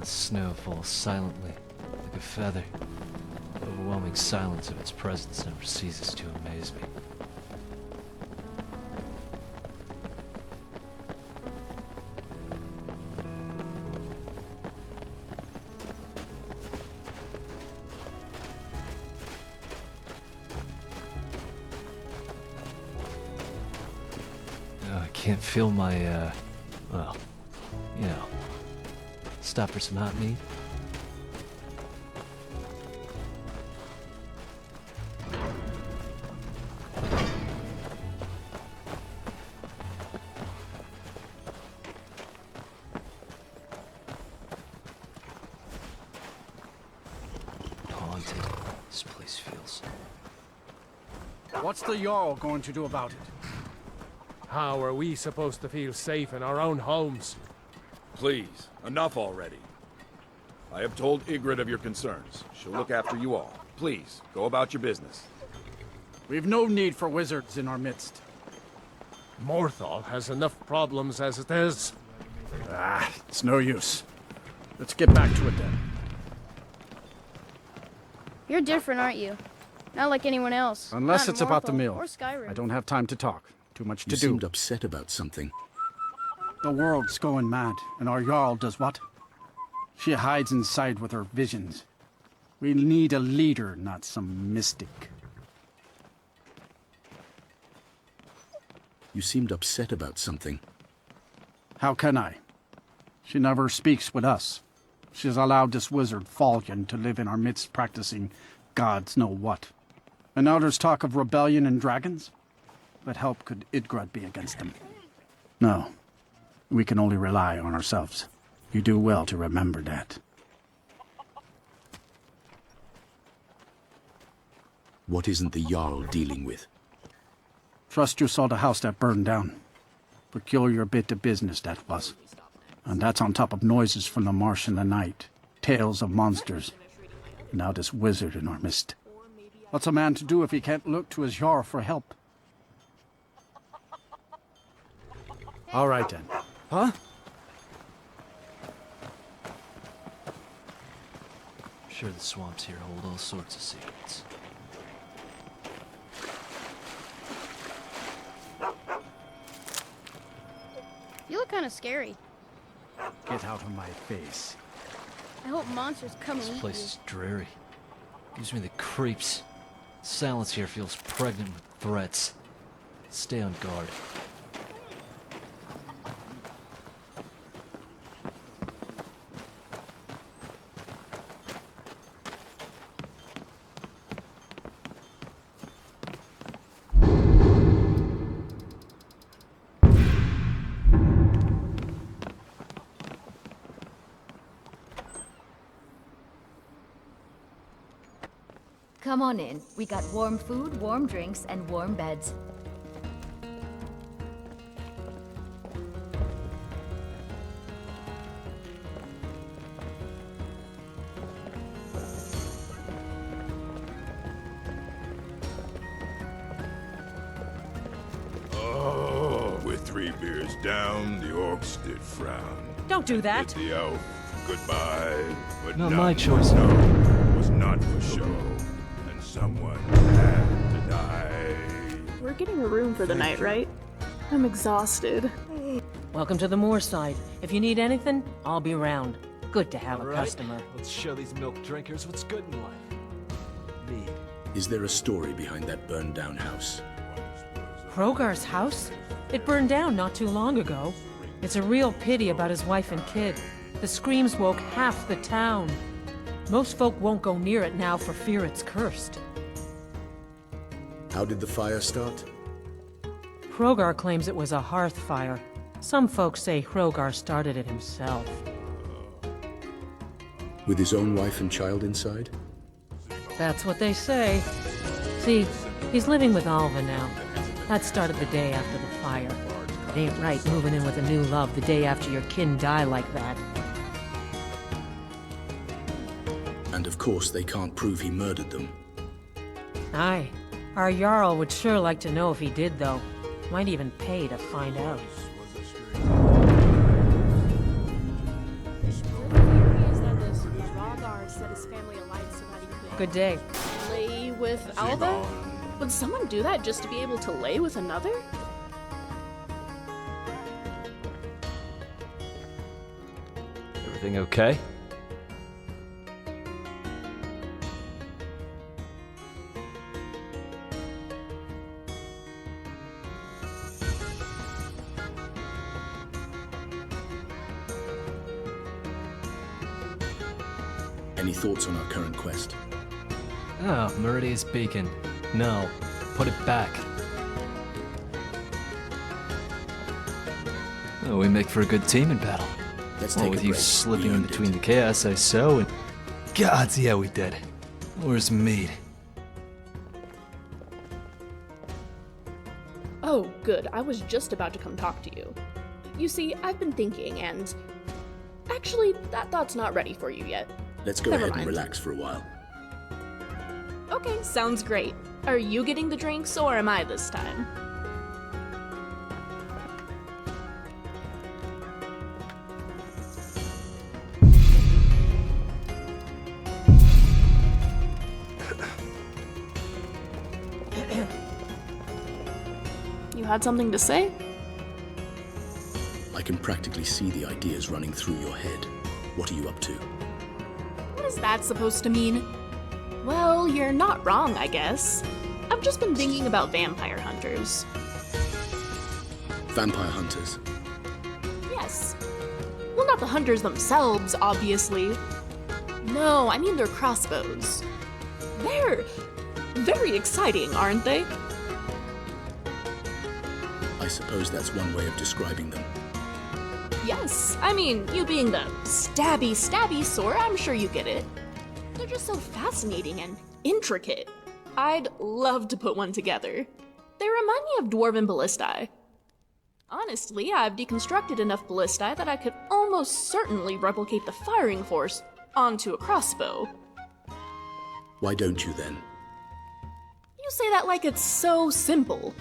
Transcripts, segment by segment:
snow falls silently, like a feather. The overwhelming silence of its presence never ceases to amaze me. I can't feel my, well, you know, stop for some hot meat? Haunted, this place feels. What's the Jarl going to do about it? How are we supposed to feel safe in our own homes? Please, enough already. I have told Ygritte of your concerns. She'll look after you all. Please, go about your business. We've no need for wizards in our midst. Morthal has enough problems as it is. It's no use. Let's get back to it then. You're different, aren't you? Not like anyone else. Unless Not it's about the Morthal mill. Or SKYRIM. I don't have time to talk. Too much to You do. seemed upset about something. The world's going mad, and our Jarl does what? She hides inside with her visions. We need a leader, not some mystic. You seemed upset about something. How can I? She never speaks with us. She's allowed this wizard, Falcon, to live in our midst practicing gods know what. And now there's talk of rebellion and dragons? What help could Ygritte be against them? No. We can only rely on ourselves. You do well to remember that. What isn't the Jarl dealing with? Trust you saw the house that burned down. Peculiar bit of business that was. And that's on top of noises from the marsh in the night. Tales of monsters. Now this wizard in our midst. What's a man to do if he can't look to his Jarl for help? All right then. Huh? I'm sure the swamps here hold all sorts of secrets. You look kind of scary. Get out of my face. I hope monsters come and This eat place you. is dreary. Gives me the creeps. Silence here feels pregnant with threats. Stay on guard. Come on in. We got warm food, warm drinks, and warm beds. Oh, with 3 beers down, the orcs did frown. Don't do that. Bid the elf goodbye, but Not none my choice. No, was not for show, and someone had to die. We're getting a room for the night, right? I'm exhausted. Welcome to the Moorside. If you need anything, I'll be around. Good to have a Right. customer. Let's show these milk drinkers what's good in life. Mead. Is there a story behind that burned down house? Hrogar's house? It burned down not too long ago. It's a real pity about his wife and kid. The screams woke half the town. Most folk won't go near it now for fear it's cursed. How did the fire start? Hrogar claims it was a hearth fire. Some folks say Hrogar started it himself. With his own wife and child inside? That's what they say. See, he's living with Alva now. That started the day after the fire. It ain't right moving in with a new love the day after your kin die like that. And of course they can't prove he murdered them. Aye. Our Jarl would sure like to know if he did, though. Might even pay to find out. Good day. Lay with Alva? Would someone do that just to be able to lay with another? Everything okay? Any thoughts on our current quest? Ah, Meridia's beacon. No, put it back. Oh, we make for a good team in battle. Let's Well, take with a you break. slipping We in earned between it. the chaos, I so, and... Gods, yeah, we did. Where's Mead? Oh, good. I was just about to come talk to you. You see, I've been thinking, and... Actually, that thought's not ready for you yet. Let's go Never ahead mind. and relax for a while. Okay, sounds great. Are you getting the drinks, or am I this time? You had something to say? I can practically see the ideas running through your head. What are you up to? What is that supposed to mean? Well, you're not wrong, I guess. I've just been thinking about vampire hunters. Vampire hunters. Yes. Well, not the hunters themselves, obviously. No, I mean their crossbows. They're very exciting, aren't they? I suppose that's one way of describing them. Yes. I mean, you being the stabby sort, I'm sure you get it. They're just so fascinating and intricate. I'd love to put one together. They remind me of dwarven ballistae. Honestly, I've deconstructed enough ballistae that I could almost certainly replicate the firing force onto a crossbow. Why don't you then? You say that like it's so simple.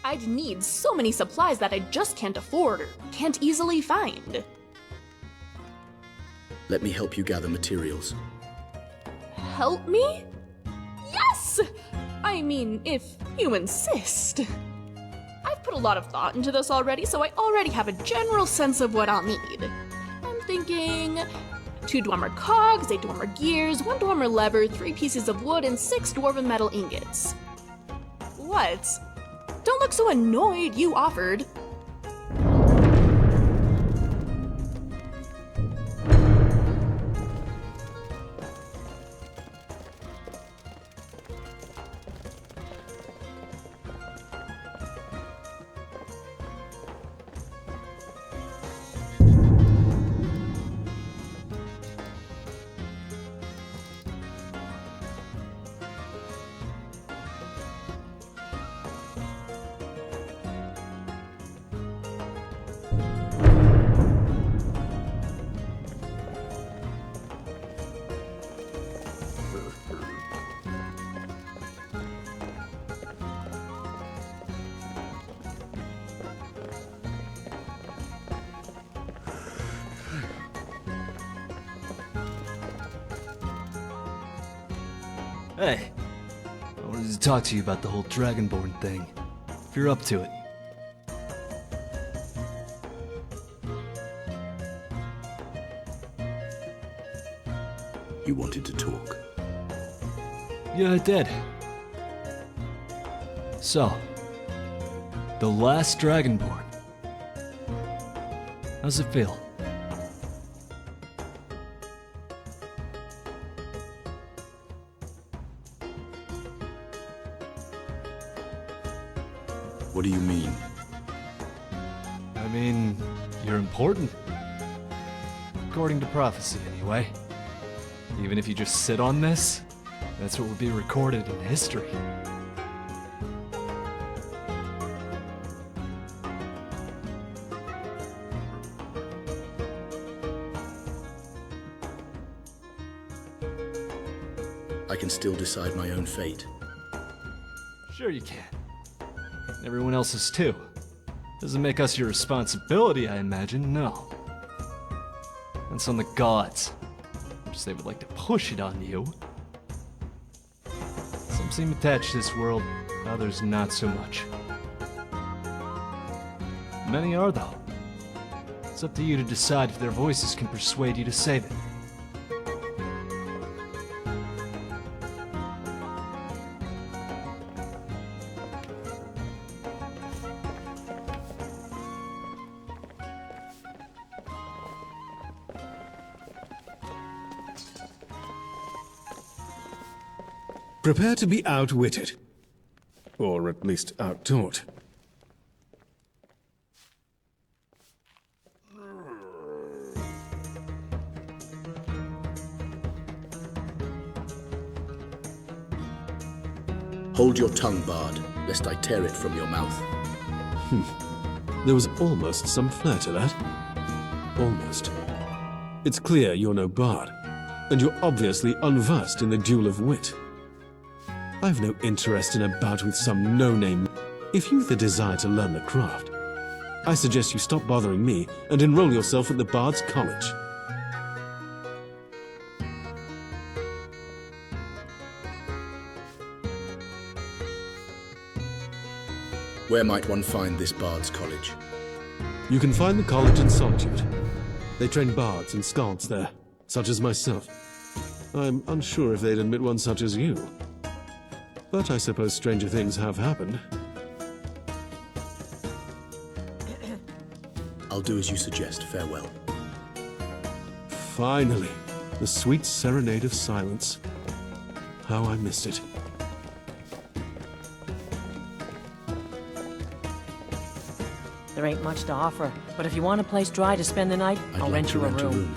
I'd need so many supplies that I just can't afford or can't easily find. Let me help you gather materials. Help me? Yes! I mean, if you insist. I've put a lot of thought into this already, so I already have a general sense of what I'll need. I'm thinking 2 dwarmer cogs, 8 dwarmer gears, 1 dwarmer lever, 3 pieces of wood, and 6 dwarven metal ingots. What? Don't look so annoyed, you offered. Hey, I wanted to talk to you about the whole Dragonborn thing. If you're up to it. You wanted to talk. Yeah, I did. So, the last Dragonborn. How's it feel? What do you mean? I mean, you're important. According to prophecy, anyway. Even if you just sit on this, that's what will be recorded in history. I can still decide my own fate. Sure you can. Everyone else's too. Doesn't make us your responsibility, I imagine, no. That's on the gods. Just they would like to push it on you. Some seem attached to this world, others not so much. Many are, though. It's up to you to decide if their voices can persuade you to save it. Prepare to be outwitted. Or at least outtaught. Hold your tongue, Bard, lest I tear it from your mouth. There was almost some flair to that. Almost. It's clear you're no bard, and you're obviously unversed in the duel of wit. I've no interest in a bout with some no-name. If you've the desire to learn the craft, I suggest you stop bothering me and enroll yourself at the Bard's College. Where might one find this Bard's College? You can find the college in Solitude. They train bards and skalds there, such as myself. I'm unsure if they'd admit one such as you. But I suppose stranger things have happened. I'll do as you suggest. Farewell. Finally, the sweet serenade of silence. How I missed it. There ain't much to offer, but if you want a place dry to spend the night, I'll rent you a room.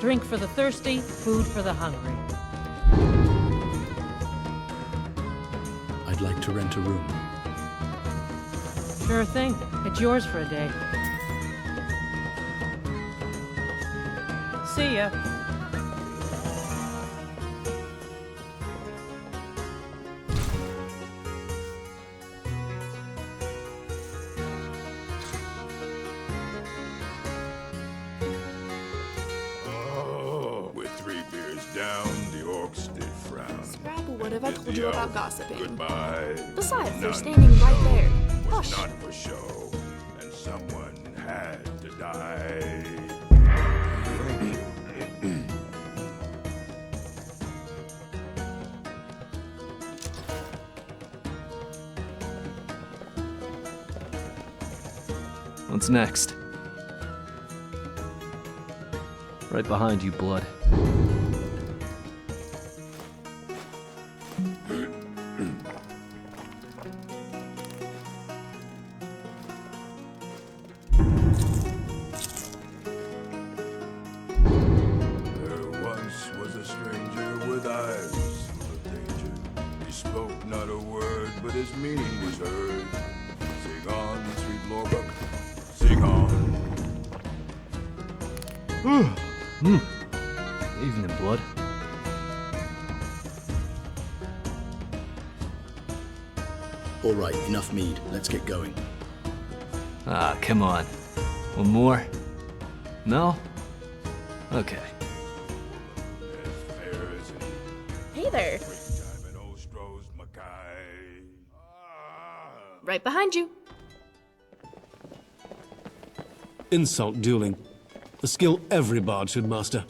Drink for the thirsty, food for the hungry. I'd like to rent a room. Sure thing. It's yours for a day. See ya. With 3 beers down, the orcs did frown. Scrabble would have I told you about gossiping. Goodbye. Besides, they're standing right there. Was Hush. not for show, and someone had to die. What's next? Right behind you, Blood. There once was a stranger with eyes full of danger. He spoke not a word, but his meaning was heard. Sing on, sweet Lorbuck, sing on. Evening, Blood. All right, enough mead. Let's get going. Ah, come on. One more? No? Okay. As fair as an Hey there. time in Ostro's Mackay. Right behind you. Insult dueling. A skill every bard should master.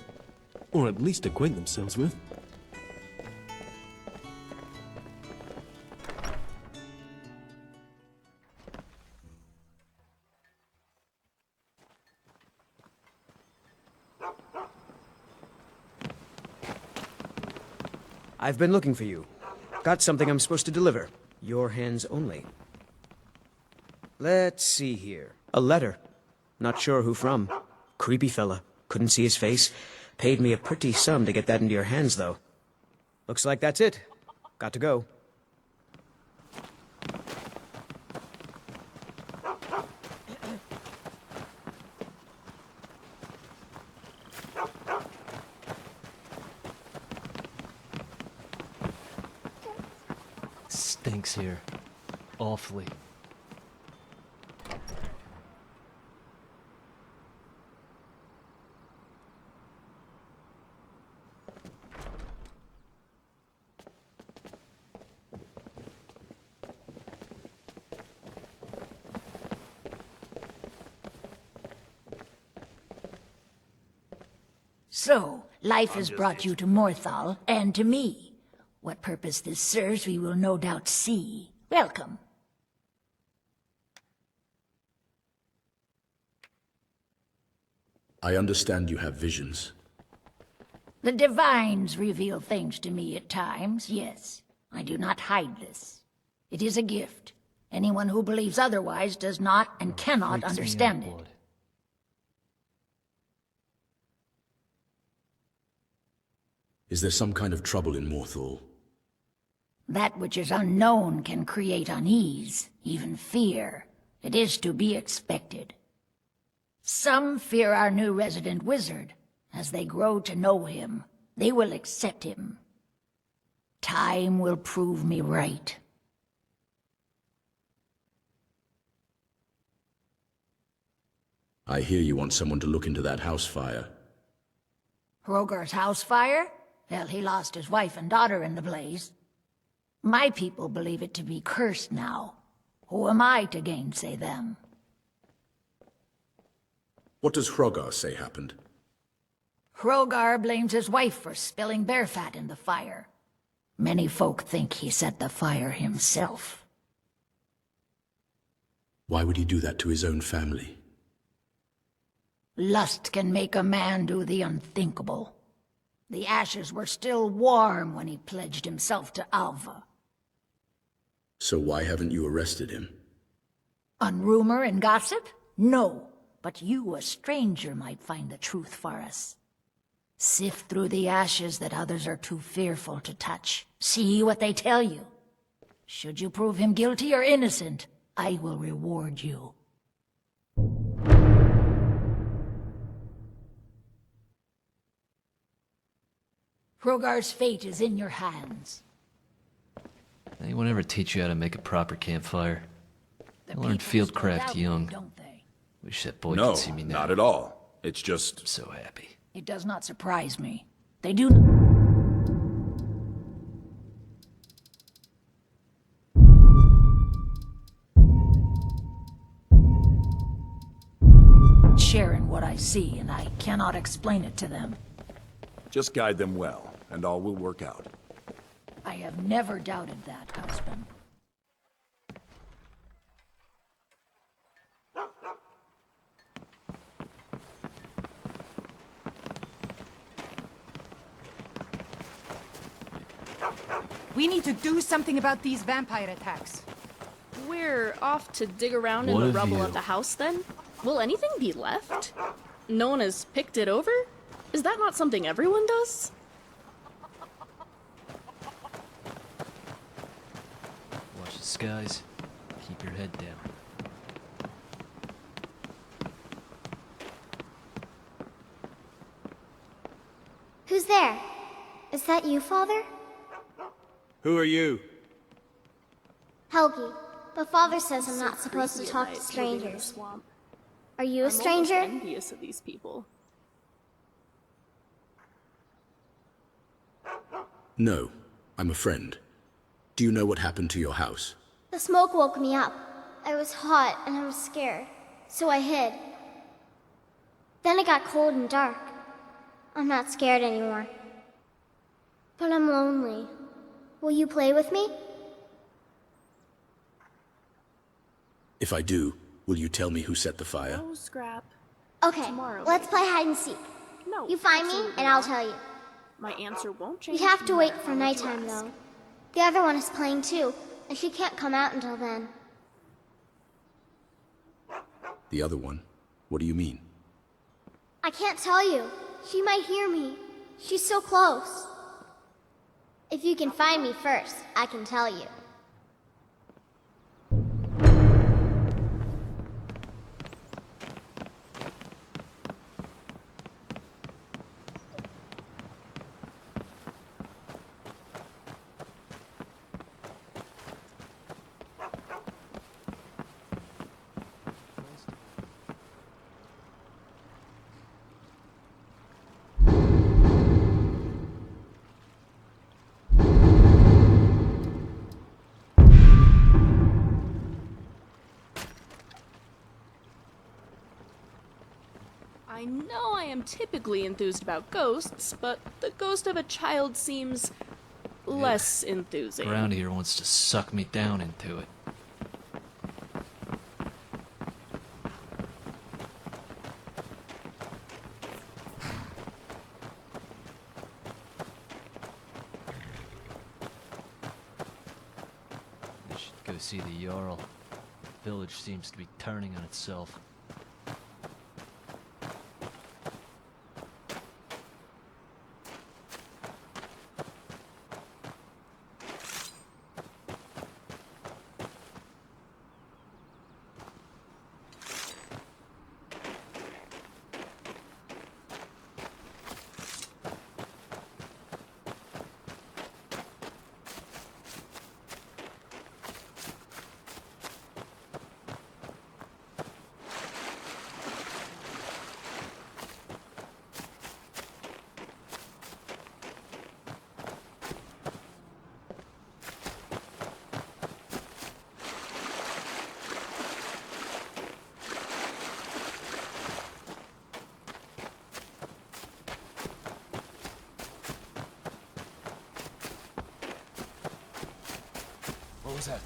Or at least acquaint themselves with. I've been looking for you. Got something I'm supposed to deliver. Your hands only. Let's see here. A letter. Not sure who from. Creepy fella. Couldn't see his face. Paid me a pretty sum to get that into your hands, though. Looks like that's it. Got to go. Stinks here. Awfully. So, life has brought you to Morthal, and to me. What purpose this serves we will no doubt see. Welcome. I understand you have visions. The divines reveal things to me at times, yes. I do not hide this. It is a gift. Anyone who believes otherwise does not and cannot understand it. Is there some kind of trouble in Morthal? That which is unknown can create unease, even fear. It is to be expected. Some fear our new resident wizard. As they grow to know him, they will accept him. Time will prove me right. I hear you want someone to look into that house fire. Hrogar's house fire? Hell, he lost his wife and daughter in the blaze. My people believe it to be cursed now. Who am I to gainsay them? What does Hrogar say happened? Hrogar blames his wife for spilling bear fat in the fire. Many folk think he set the fire himself. Why would he do that to his own family? Lust can make a man do the unthinkable. The ashes were still warm when he pledged himself to Alva. So why haven't you arrested him? On rumor and gossip? No. But you, a stranger, might find the truth for us. Sift through the ashes that others are too fearful to touch. See what they tell you. Should you prove him guilty or innocent, I will reward you. Hrogar's fate is in your hands. Anyone ever teach you how to make a proper campfire? I learned fieldcraft young. Don't they? Wish that boy No, could see me now. not at all. It's just... I'm so happy. It does not surprise me. They do share in what I see, and I cannot explain it to them. Just guide them well, and all will work out. I have never doubted that, husband. We need to do something about these vampire attacks. We're off to dig around in What the of rubble you? of the house, then? Will anything be left? No one has picked it over? Is that not something everyone does? Watch the skies. Keep your head down. Who's there? Is that you, Father? Who are you? Helgi. But Father says I'm not supposed to talk to strangers. Are you a stranger? I'm almost envious of these people. No, I'm a friend. Do you know what happened to your house? The smoke woke me up. I was hot and I was scared, so I hid. Then it got cold and dark. I'm not scared anymore. But I'm lonely. Will you play with me? If I do, will you tell me who set the fire? No scrap. Okay, let's play hide and seek. No. You find me, and I'll tell you. My answer won't change. We have to no wait matter for how much you nighttime, ask. though. The other one is playing too, and she can't come out until then. The other one? What do you mean? I can't tell you. She might hear me. She's so close. If you can find me first, I can tell you. I know I am typically enthused about ghosts, but the ghost of a child seems less enthusing. Around here wants to suck me down into it. I should go see the Jarl. The village seems to be turning on itself. What was that?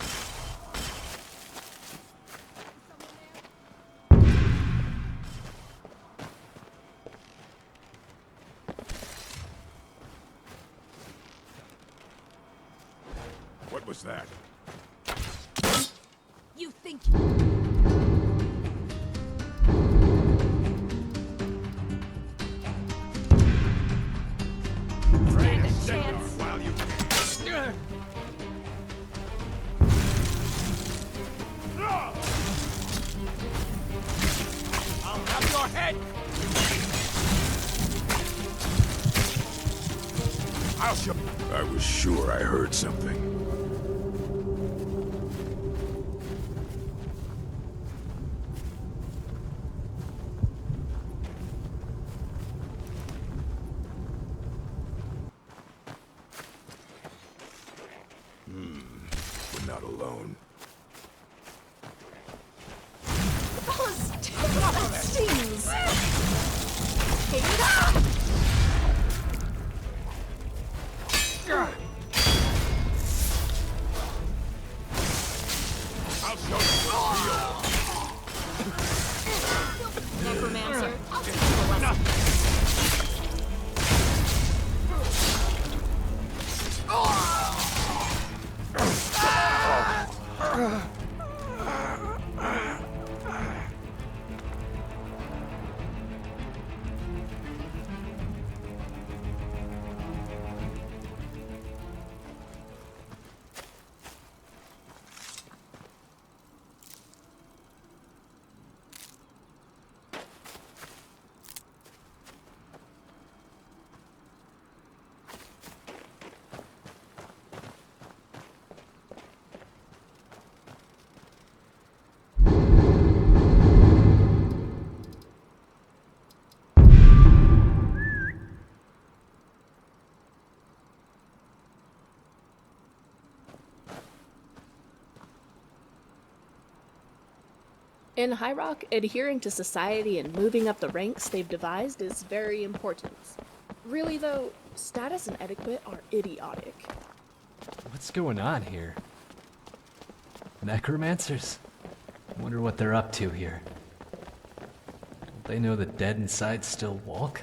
What was that? You think... Stand a chance while you can. I'll have your head! I'll show... I was sure I heard something. We're not alone. That stings! I'll show you what's real. Necromancer, I'll teach you a lesson. In High Rock, adhering to society and moving up the ranks they've devised is very important. Really though, status and etiquette are idiotic. What's going on here? Necromancers? I wonder what they're up to here. Don't they know the dead inside still walk?